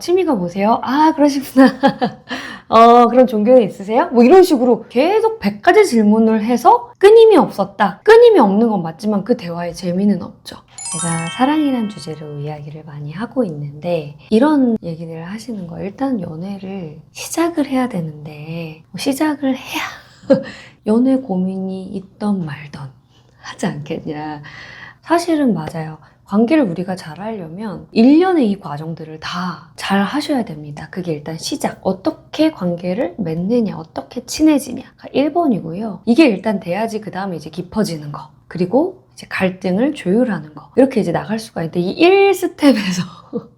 취미가 뭐세요? 아, 그러시구나. 그런 종교는 있으세요? 뭐 이런 식으로 계속 100가지 질문을 해서 끊임이 없었다. 끊임이 없는 건 맞지만 그 대화에 재미는 없죠. 제가 사랑이란 주제로 이야기를 많이 하고 있는데 이런 얘기를 하시는 거예요. 일단 연애를 시작을 해야 되는데 시작을 해야 연애 고민이 있던 말던 하지 않겠냐. 사실은 맞아요. 관계를 우리가 잘 하려면 1년의 이 과정들을 다 잘 하셔야 됩니다. 그게 일단 시작. 어떻게 관계를 맺느냐, 어떻게 친해지냐가 1번이고요. 이게 일단 돼야지 그 다음에 이제 깊어지는 거. 그리고 이제 갈등을 조율하는 거. 이렇게 이제 나갈 수가 있는데 이 1스텝에서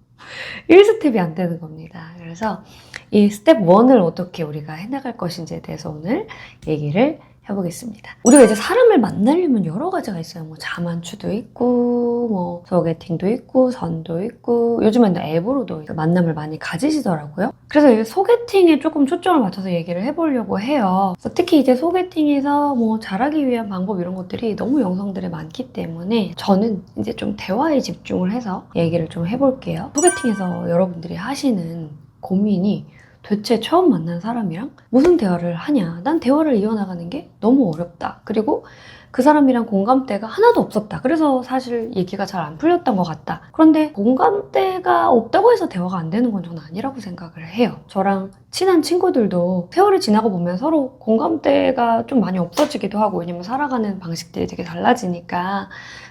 1스텝이 안 되는 겁니다. 그래서 이 스텝 1을 어떻게 우리가 해나갈 것인지에 대해서 오늘 얘기를 해보겠습니다. 우리가 이제 사람을 만나려면 여러 가지가 있어요. 뭐 자만추도 있고, 뭐 소개팅도 있고, 선도 있고, 요즘엔 앱으로도 만남을 많이 가지시더라고요. 그래서 이 소개팅에 조금 초점을 맞춰서 얘기를 해보려고 해요. 특히 이제 소개팅에서 뭐 잘하기 위한 방법 이런 것들이 너무 영상들이 많기 때문에 저는 이제 좀 대화에 집중을 해서 얘기를 좀 해볼게요. 소개팅에서 여러분들이 하시는 고민이 대체 처음 만난 사람이랑 무슨 대화를 하냐. 난 대화를 이어나가는 게 너무 어렵다. 그리고 그 사람이랑 공감대가 하나도 없었다. 그래서 사실 얘기가 잘 안 풀렸던 것 같다. 그런데 공감대가 없다고 해서 대화가 안 되는 건 저는 아니라고 생각을 해요. 저랑 친한 친구들도 세월이 지나고 보면 서로 공감대가 좀 많이 없어지기도 하고, 왜냐면 살아가는 방식들이 되게 달라지니까.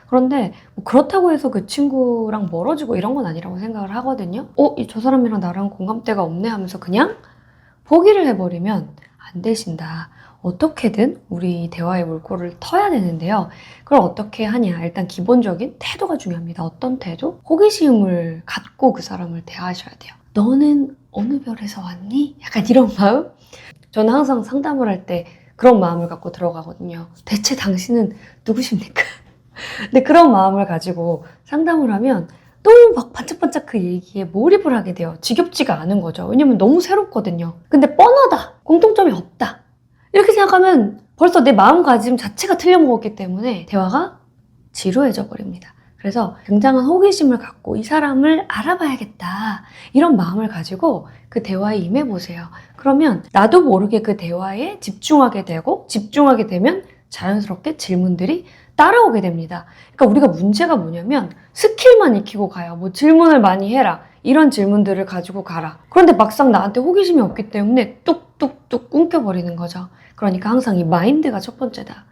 그런데 뭐 그렇다고 해서 그 친구랑 멀어지고 이런 건 아니라고 생각을 하거든요. 저 사람이랑 나랑 공감대가 없네 하면서 그냥 포기를 해버리면 안 되신다. 어떻게든 우리 대화의 물꼬를 터야 되는데요. 그걸 어떻게 하냐. 일단 기본적인 태도가 중요합니다. 어떤 태도? 호기심을 갖고 그 사람을 대하셔야 돼요. 너는 어느 별에서 왔니? 약간 이런 마음? 저는 항상 상담을 할 때 그런 마음을 갖고 들어가거든요. 대체 당신은 누구십니까? 근데 그런 마음을 가지고 상담을 하면 너무 막 반짝반짝 그 얘기에 몰입을 하게 돼요. 지겹지가 않은 거죠. 왜냐면 너무 새롭거든요. 근데 뻔하다. 공통점이 없다. 이렇게 생각하면 벌써 내 마음가짐 자체가 틀려먹었기 때문에 대화가 지루해져 버립니다. 그래서 굉장한 호기심을 갖고 이 사람을 알아봐야겠다. 이런 마음을 가지고 그 대화에 임해보세요. 그러면 나도 모르게 그 대화에 집중하게 되고 집중하게 되면 자연스럽게 질문들이 따라오게 됩니다. 그러니까 우리가 문제가 뭐냐면 스킬만 익히고 가요. 뭐 질문을 많이 해라. 이런 질문들을 가지고 가라. 그런데 막상 나한테 호기심이 없기 때문에 뚝뚝뚝 끊겨버리는 거죠. 그러니까 항상 이 마인드가 첫 번째다.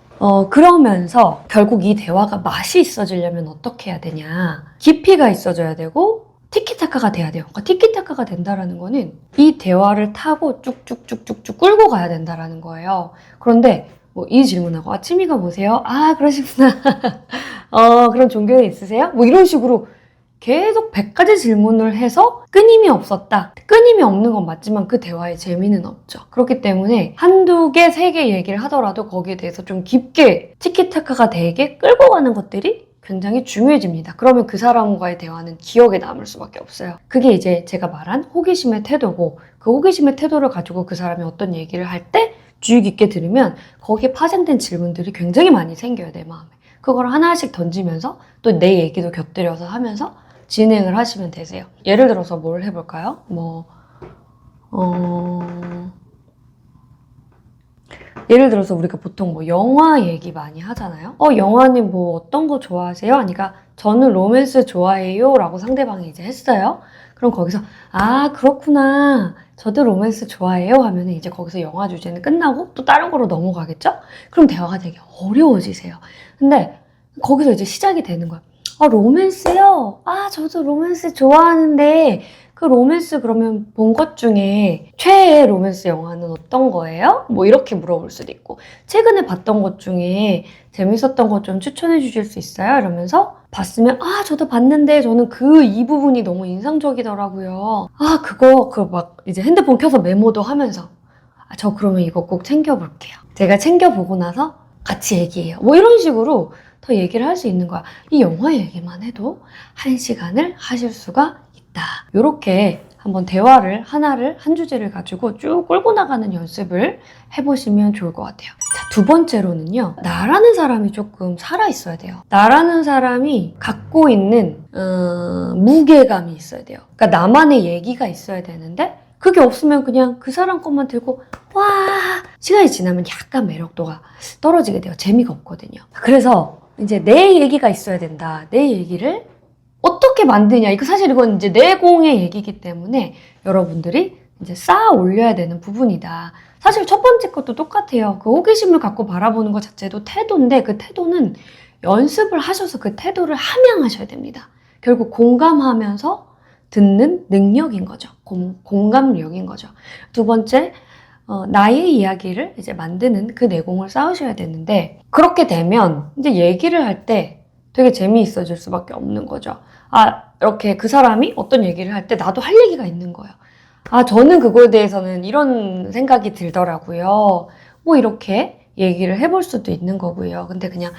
그러면서 결국 이 대화가 맛이 있어지려면 어떻게 해야 되냐. 깊이가 있어져야 되고 티키타카가 돼야 돼요. 그러니까 티키타카가 된다라는 거는 이 대화를 타고 쭉쭉쭉쭉쭉 끌고 가야 된다라는 거예요. 그런데 뭐 이 질문하고 취미가 뭐세요? 아, 그러시구나. 그런 종교는 있으세요? 뭐 이런 식으로 계속 100가지 질문을 해서 끊임이 없었다. 끊임이 없는 건 맞지만 그 대화에 재미는 없죠. 그렇기 때문에 한두 개, 세 개 얘기를 하더라도 거기에 대해서 좀 깊게 티키타카가 되게 끌고 가는 것들이 굉장히 중요해집니다. 그러면 그 사람과의 대화는 기억에 남을 수밖에 없어요. 그게 이제 제가 말한 호기심의 태도고, 그 호기심의 태도를 가지고 그 사람이 어떤 얘기를 할 때 주의 깊게 들으면 거기에 파생된 질문들이 굉장히 많이 생겨요, 내 마음에. 그걸 하나씩 던지면서 또 내 얘기도 곁들여서 하면서 진행을 하시면 되세요. 예를 들어서 뭘 해볼까요? 예를 들어서 우리가 보통 뭐 영화 얘기 많이 하잖아요. 영화는 뭐 어떤 거 좋아하세요? 하니까 저는 로맨스 좋아해요 라고 상대방이 이제 했어요. 그럼 거기서 아, 그렇구나. 저도 로맨스 좋아해요 하면 이제 거기서 영화 주제는 끝나고 또 다른 거로 넘어가겠죠? 그럼 대화가 되게 어려워지세요. 근데 거기서 이제 시작이 되는 거야. 로맨스요? 저도 로맨스 좋아하는데 그 로맨스 그러면 본 것 중에 최애 로맨스 영화는 어떤 거예요? 뭐 이렇게 물어볼 수도 있고, 최근에 봤던 것 중에 재밌었던 것 좀 추천해 주실 수 있어요? 이러면서 봤으면 저도 봤는데 저는 이 부분이 너무 인상적이더라고요. 그거 막 이제 핸드폰 켜서 메모도 하면서 저 그러면 이거 꼭 챙겨볼게요. 제가 챙겨보고 나서 같이 얘기해요. 뭐 이런 식으로 더 얘기를 할 수 있는 거야. 이 영화 얘기만 해도 1시간을 하실 수가 있다. 이렇게 한번 한 주제를 가지고 쭉 끌고 나가는 연습을 해보시면 좋을 것 같아요. 자, 두 번째로는요, 나라는 사람이 조금 살아있어야 돼요. 나라는 사람이 갖고 있는 무게감이 있어야 돼요. 그러니까 나만의 얘기가 있어야 되는데 그게 없으면 그냥 그 사람 것만 들고 와, 시간이 지나면 약간 매력도가 떨어지게 돼요. 재미가 없거든요. 그래서 이제 내 얘기가 있어야 된다. 내 얘기를 어떻게 만드냐. 이거 사실 이건 이제 내공의 얘기이기 때문에 여러분들이 이제 쌓아 올려야 되는 부분이다. 사실 첫 번째 것도 똑같아요. 그 호기심을 갖고 바라보는 것 자체도 태도인데 그 태도는 연습을 하셔서 그 태도를 함양하셔야 됩니다. 결국 공감하면서 듣는 능력인 거죠. 공감력인 거죠. 두 번째, 나의 이야기를 이제 만드는 그 내공을 쌓으셔야 되는데 그렇게 되면 이제 얘기를 할 때 되게 재미있어질 수밖에 없는 거죠. 이렇게 그 사람이 어떤 얘기를 할 때 나도 할 얘기가 있는 거예요. 저는 그거에 대해서는 이런 생각이 들더라고요. 뭐 이렇게 얘기를 해볼 수도 있는 거고요. 근데 그냥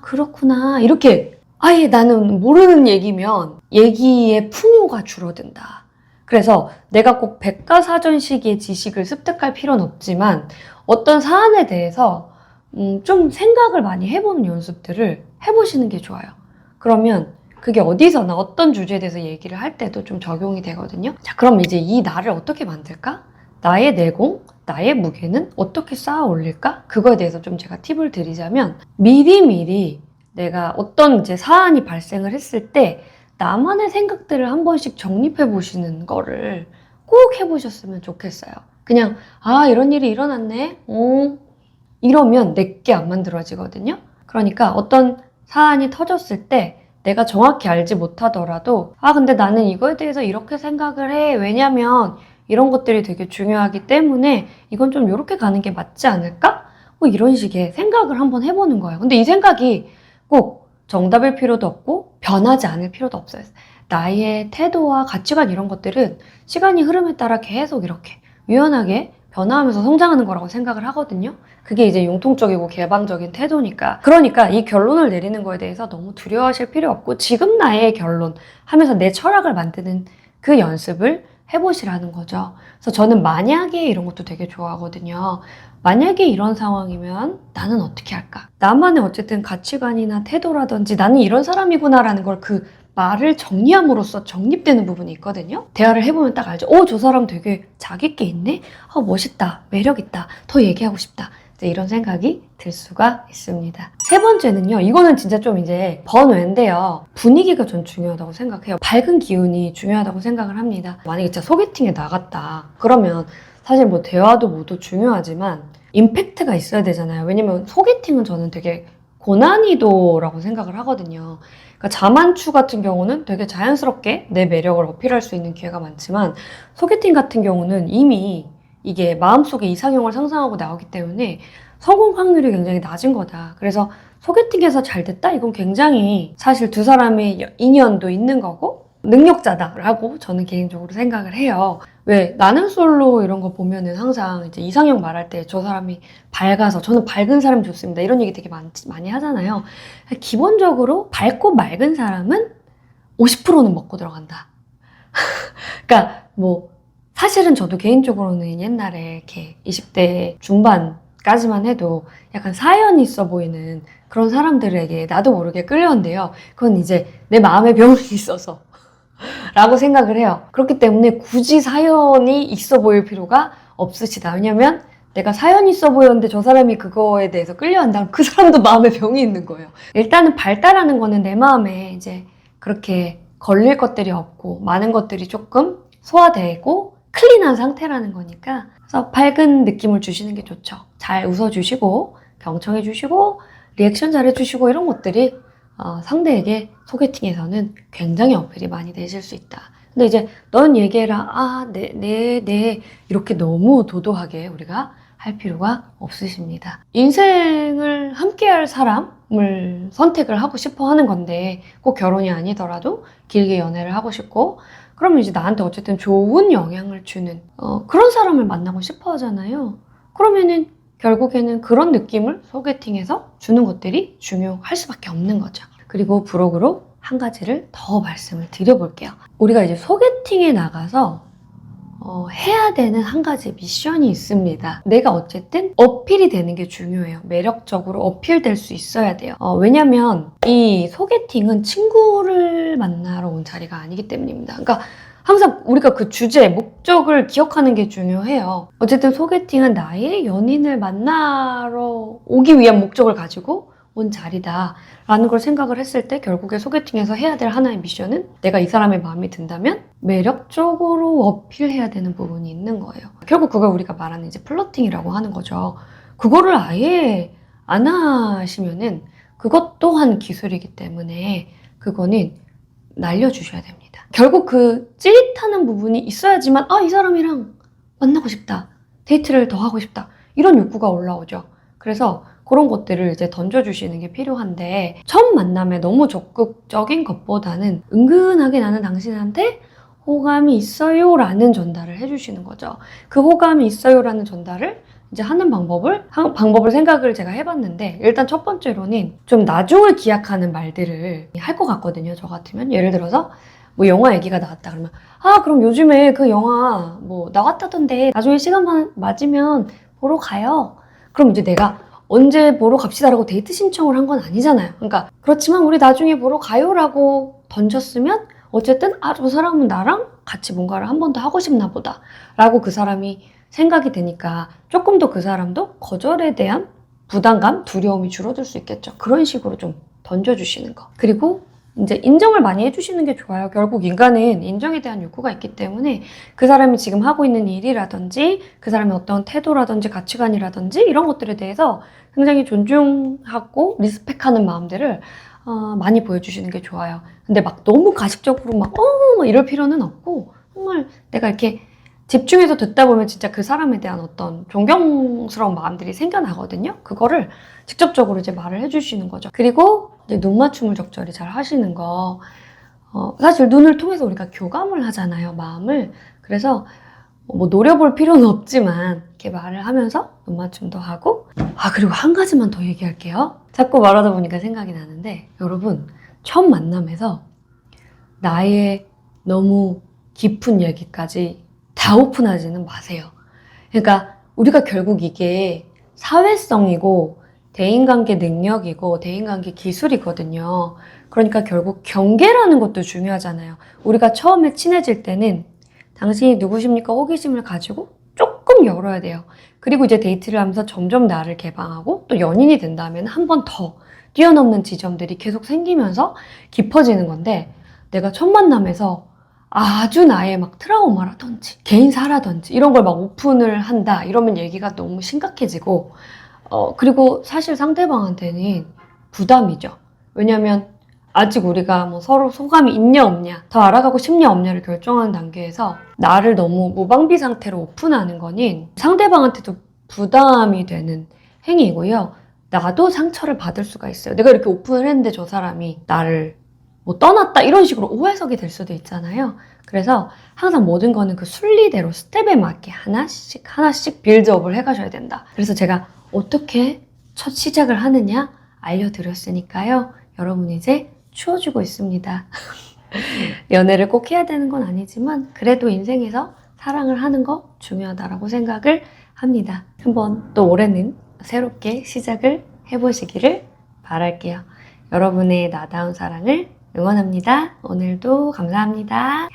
그렇구나 이렇게 아예 나는 모르는 얘기면 얘기의 풍요가 줄어든다. 그래서 내가 꼭 백과사전식의 지식을 습득할 필요는 없지만 어떤 사안에 대해서 좀 생각을 많이 해보는 연습들을 해보시는 게 좋아요. 그러면 그게 어디서나 어떤 주제에 대해서 얘기를 할 때도 좀 적용이 되거든요. 자, 그럼 이제 이 나를 어떻게 만들까? 나의 내공, 나의 무게는 어떻게 쌓아 올릴까? 그거에 대해서 좀 제가 팁을 드리자면 미리미리 내가 어떤 이제 사안이 발생을 했을 때 나만의 생각들을 한 번씩 정립해 보시는 거를 꼭 해보셨으면 좋겠어요. 그냥 이런 일이 일어났네? 이러면 내게 안 만들어지거든요. 그러니까 어떤 사안이 터졌을 때 내가 정확히 알지 못하더라도 근데 나는 이거에 대해서 이렇게 생각을 해. 왜냐면 이런 것들이 되게 중요하기 때문에 이건 좀 이렇게 가는 게 맞지 않을까? 뭐 이런 식의 생각을 한번 해보는 거예요. 근데 이 생각이 꼭 정답일 필요도 없고 변하지 않을 필요도 없어요. 나의 태도와 가치관 이런 것들은 시간이 흐름에 따라 계속 이렇게 유연하게 변화하면서 성장하는 거라고 생각을 하거든요. 그게 이제 융통적이고 개방적인 태도니까. 그러니까 이 결론을 내리는 거에 대해서 너무 두려워하실 필요 없고 지금 나의 결론 하면서 내 철학을 만드는 그 연습을 해보시라는 거죠. 그래서 저는 만약에 이런 것도 되게 좋아하거든요. 만약에 이런 상황이면 나는 어떻게 할까? 나만의 어쨌든 가치관이나 태도라든지 나는 이런 사람이구나라는 걸 그 말을 정리함으로써 정립되는 부분이 있거든요. 대화를 해보면 딱 알죠. 저 사람 되게 자기 있게 있네? 멋있다. 매력있다. 더 얘기하고 싶다. 이런 생각이 들 수가 있습니다. 세 번째는요. 이거는 진짜 좀 이제 번외인데요. 분위기가 전 중요하다고 생각해요. 밝은 기운이 중요하다고 생각을 합니다. 만약에 진짜 소개팅에 나갔다. 그러면 사실 뭐 대화도 뭐도 중요하지만 임팩트가 있어야 되잖아요. 왜냐면 소개팅은 저는 되게 고난이도라고 생각을 하거든요. 그러니까 자만추 같은 경우는 되게 자연스럽게 내 매력을 어필할 수 있는 기회가 많지만 소개팅 같은 경우는 이미 이게 마음속에 이상형을 상상하고 나오기 때문에 성공 확률이 굉장히 낮은 거다. 그래서 소개팅에서 잘 됐다? 이건 굉장히 사실 두 사람의 인연도 있는 거고 능력자다라고 저는 개인적으로 생각을 해요. 왜 나는 솔로 이런 거 보면은 항상 이제 이상형 말할 때 저 사람이 밝아서 저는 밝은 사람이 좋습니다. 이런 얘기 되게 많이 하잖아요. 기본적으로 밝고 맑은 사람은 50%는 먹고 들어간다. 그러니까 뭐 사실은 저도 개인적으로는 옛날에 이렇게 20대 중반까지만 해도 약간 사연이 있어 보이는 그런 사람들에게 나도 모르게 끌렸는데요. 그건 이제 내 마음의 병이 있어서 라고 생각을 해요. 그렇기 때문에 굳이 사연이 있어 보일 필요가 없으시다. 왜냐면 내가 사연이 있어 보였는데 저 사람이 그거에 대해서 끌려한다면 그 사람도 마음에 병이 있는 거예요. 일단은 밝다라는 거는 내 마음에 이제 그렇게 걸릴 것들이 없고 많은 것들이 조금 소화되고 클린한 상태라는 거니까 그래서 밝은 느낌을 주시는 게 좋죠. 잘 웃어주시고 병청해 주시고 리액션 잘해주시고 이런 것들이 상대에게 소개팅에서는 굉장히 어필이 많이 되실 수 있다. 근데 이제 넌 얘기해라. 네 이렇게 너무 도도하게 우리가 할 필요가 없으십니다. 인생을 함께할 사람을 선택을 하고 싶어 하는 건데 꼭 결혼이 아니더라도 길게 연애를 하고 싶고 그러면 이제 나한테 어쨌든 좋은 영향을 주는 그런 사람을 만나고 싶어 하잖아요. 그러면은 결국에는 그런 느낌을 소개팅에서 주는 것들이 중요할 수밖에 없는 거죠. 그리고 부록으로 한 가지를 더 말씀을 드려볼게요. 우리가 이제 소개팅에 나가서 해야 되는 한 가지 미션이 있습니다. 내가 어쨌든 어필이 되는 게 중요해요. 매력적으로 어필될 수 있어야 돼요. 왜냐면 이 소개팅은 친구를 만나러 온 자리가 아니기 때문입니다. 그러니까 항상 우리가 그 주제, 목적을 기억하는 게 중요해요. 어쨌든 소개팅은 나의 연인을 만나러 오기 위한 목적을 가지고 온 자리다 라는 걸 생각을 했을 때 결국에 소개팅에서 해야 될 하나의 미션은 내가 이 사람의 마음에 든다면 매력적으로 어필해야 되는 부분이 있는 거예요. 결국 그걸 우리가 말하는 이제 플러팅이라고 하는 거죠. 그거를 아예 안 하시면은 그것 또한 기술이기 때문에 그거는 날려주셔야 됩니다. 결국 그 찌릿하는 부분이 있어야지만 이 사람이랑 만나고 싶다. 데이트를 더 하고 싶다. 이런 욕구가 올라오죠. 그래서 그런 것들을 이제 던져주시는 게 필요한데 첫 만남에 너무 적극적인 것보다는 은근하게 나는 당신한테 호감이 있어요 라는 전달을 해주시는 거죠. 그 호감이 있어요 라는 전달을 이제 하는 방법을 생각을 제가 해봤는데 일단 첫 번째로는 좀 나중을 기약하는 말들을 할 것 같거든요. 저 같으면 예를 들어서 뭐 영화 얘기가 나왔다 그러면 그럼 요즘에 그 영화 뭐 나왔다던데 나중에 시간 맞으면 보러 가요. 그럼 이제 내가 언제 보러 갑시다라고 데이트 신청을 한 건 아니잖아요. 그러니까 그렇지만 우리 나중에 보러 가요라고 던졌으면 어쨌든 저 사람은 나랑 같이 뭔가를 한 번 더 하고 싶나 보다 라고 그 사람이 생각이 되니까 조금 더 그 사람도 거절에 대한 부담감, 두려움이 줄어들 수 있겠죠. 그런 식으로 좀 던져주시는 거. 그리고 이제 인정을 많이 해주시는 게 좋아요. 결국 인간은 인정에 대한 욕구가 있기 때문에 그 사람이 지금 하고 있는 일이라든지 그 사람의 어떤 태도라든지 가치관이라든지 이런 것들에 대해서 굉장히 존중하고 리스펙하는 마음들을 많이 보여주시는 게 좋아요. 근데 막 너무 가식적으로 막 이럴 필요는 없고 정말 내가 이렇게 집중해서 듣다 보면 진짜 그 사람에 대한 어떤 존경스러운 마음들이 생겨나거든요. 그거를 직접적으로 이제 말을 해주시는 거죠. 그리고 이제 눈 맞춤을 적절히 잘 하시는 거. 사실 눈을 통해서 우리가 교감을 하잖아요, 마음을. 그래서 뭐 노려볼 필요는 없지만 이렇게 말을 하면서 눈 맞춤도 하고. 그리고 한 가지만 더 얘기할게요. 자꾸 말하다 보니까 생각이 나는데 여러분, 처음 만남에서 나의 너무 깊은 얘기까지 다 오픈하지는 마세요. 그러니까 우리가 결국 이게 사회성이고 대인관계 능력이고 대인관계 기술이거든요. 그러니까 결국 경계라는 것도 중요하잖아요. 우리가 처음에 친해질 때는 당신이 누구십니까? 호기심을 가지고 조금 열어야 돼요. 그리고 이제 데이트를 하면서 점점 나를 개방하고 또 연인이 된다면 한 번 더 뛰어넘는 지점들이 계속 생기면서 깊어지는 건데 내가 첫 만남에서 아주 나의 막 트라우마라든지 개인사라든지 이런 걸 막 오픈을 한다 이러면 얘기가 너무 심각해지고 그리고 사실 상대방한테는 부담이죠. 왜냐면 아직 우리가 뭐 서로 소감이 있냐 없냐 더 알아가고 싶냐 없냐를 결정하는 단계에서 나를 너무 무방비 상태로 오픈하는 거는 상대방한테도 부담이 되는 행위이고요. 나도 상처를 받을 수가 있어요. 내가 이렇게 오픈을 했는데 저 사람이 나를 뭐 떠났다 이런 식으로 오해석이 될 수도 있잖아요. 그래서 항상 모든 거는 그 순리대로 스텝에 맞게 하나씩 빌드업을 해가셔야 된다. 그래서 제가 어떻게 첫 시작을 하느냐 알려드렸으니까요. 여러분 이제 추워주고 있습니다. 연애를 꼭 해야 되는 건 아니지만 그래도 인생에서 사랑을 하는 거 중요하다라고 생각을 합니다. 한번 또 올해는 새롭게 시작을 해보시기를 바랄게요. 여러분의 나다운 사랑을 응원합니다. 오늘도 감사합니다.